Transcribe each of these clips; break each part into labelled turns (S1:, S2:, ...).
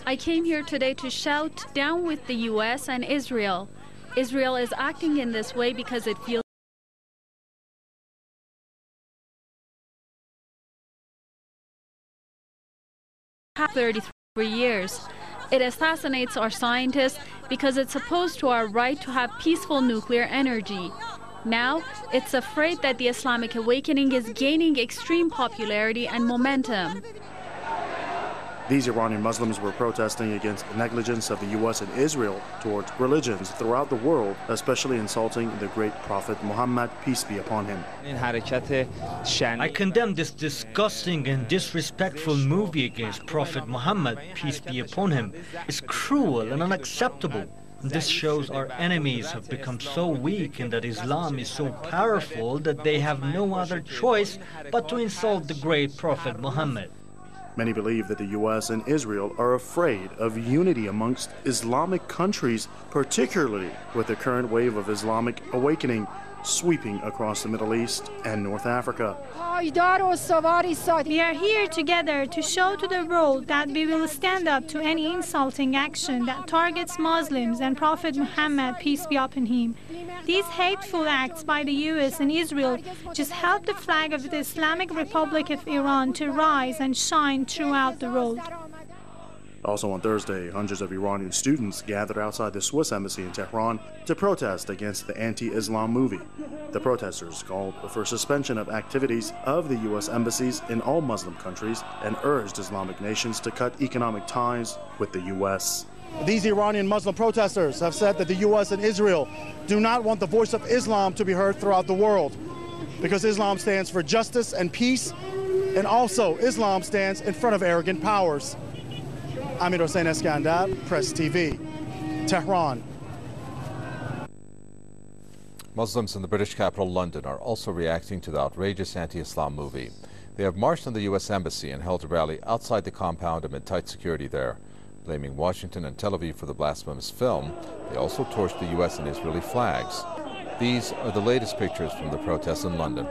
S1: I came here today to shout down with the U.S. and Israel. Israel is acting in this way because it feels 33 years. It assassinates our scientists because it's opposed to our right to have peaceful nuclear energy. Now, it's afraid that the Islamic awakening is gaining extreme popularity and momentum.
S2: These Iranian Muslims were protesting against the negligence of the U.S. and Israel towards religions throughout the world, especially insulting the great Prophet Muhammad, peace be upon him.
S3: I condemn this disgusting and disrespectful movie against Prophet Muhammad, peace be upon him. It's cruel and unacceptable. This shows our enemies have become so weak and that Islam is so powerful that they have no other choice but to insult the great Prophet Muhammad.
S2: Many believe that the U.S. and Israel are afraid of unity amongst Islamic countries, particularly with the current wave of Islamic awakening sweeping across the Middle East and North Africa.
S4: We are here together to show to the world that we will stand up to any insulting action that targets Muslims and Prophet Muhammad, peace be upon him. These hateful acts by the U.S. and Israel just help the flag of the Islamic Republic of Iran to rise and shine throughout the world.
S2: Also on Thursday, hundreds of Iranian students gathered outside the Swiss embassy in Tehran to protest against the anti-Islam movie. The protesters called for suspension of activities of the U.S. embassies in all Muslim countries and urged Islamic nations to cut economic ties with the U.S. These Iranian Muslim protesters have said that the U.S. and Israel do not want the voice of Islam to be heard throughout the world because Islam stands for justice and peace, and also Islam stands in front of arrogant powers. Amir Hossein Eskandar, Press TV, Tehran.
S5: Muslims in the British capital, London, are also reacting to the outrageous anti-Islam movie. They have marched on the U.S. Embassy and held a rally outside the compound amid tight security there. Blaming Washington and Tel Aviv for the blasphemous film, they also torched the U.S. and Israeli flags. These are the latest pictures from the protests in London.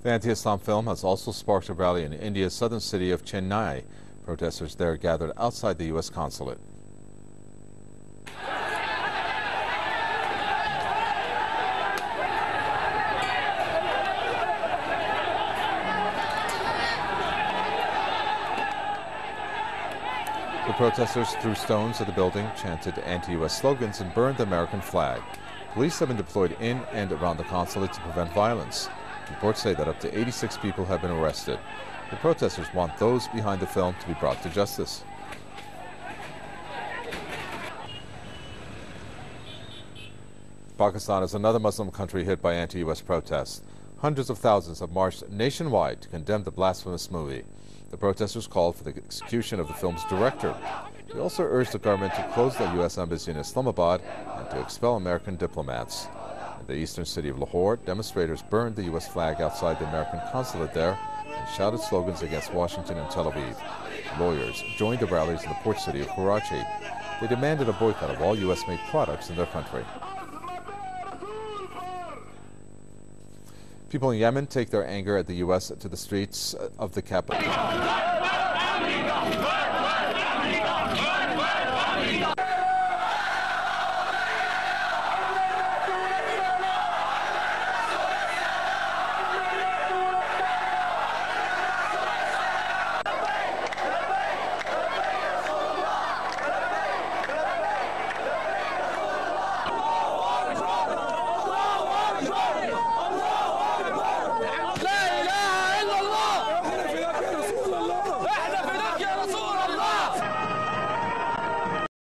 S5: The anti-Islam film has also sparked a rally in India's southern city of Chennai. Protesters there gathered outside the U.S. consulate. The protesters threw stones at the building, chanted anti-U.S. slogans, and burned the American flag. Police have been deployed in and around the consulate to prevent violence. Reports say that up to 86 people have been arrested. The protesters want those behind the film to be brought to justice. Pakistan is another Muslim country hit by anti-U.S. protests. Hundreds of thousands have marched nationwide to condemn the blasphemous movie. The protesters called for the execution of the film's director. They also urged the government to close the U.S. embassy in Islamabad and to expel American diplomats. In the eastern city of Lahore, demonstrators burned the U.S. flag outside the American consulate there and shouted slogans against Washington and Tel Aviv. Lawyers joined the rallies in the port city of Karachi. They demanded a boycott of all U.S.-made products in their country. People in Yemen take their anger at the U.S. to the streets of the capital.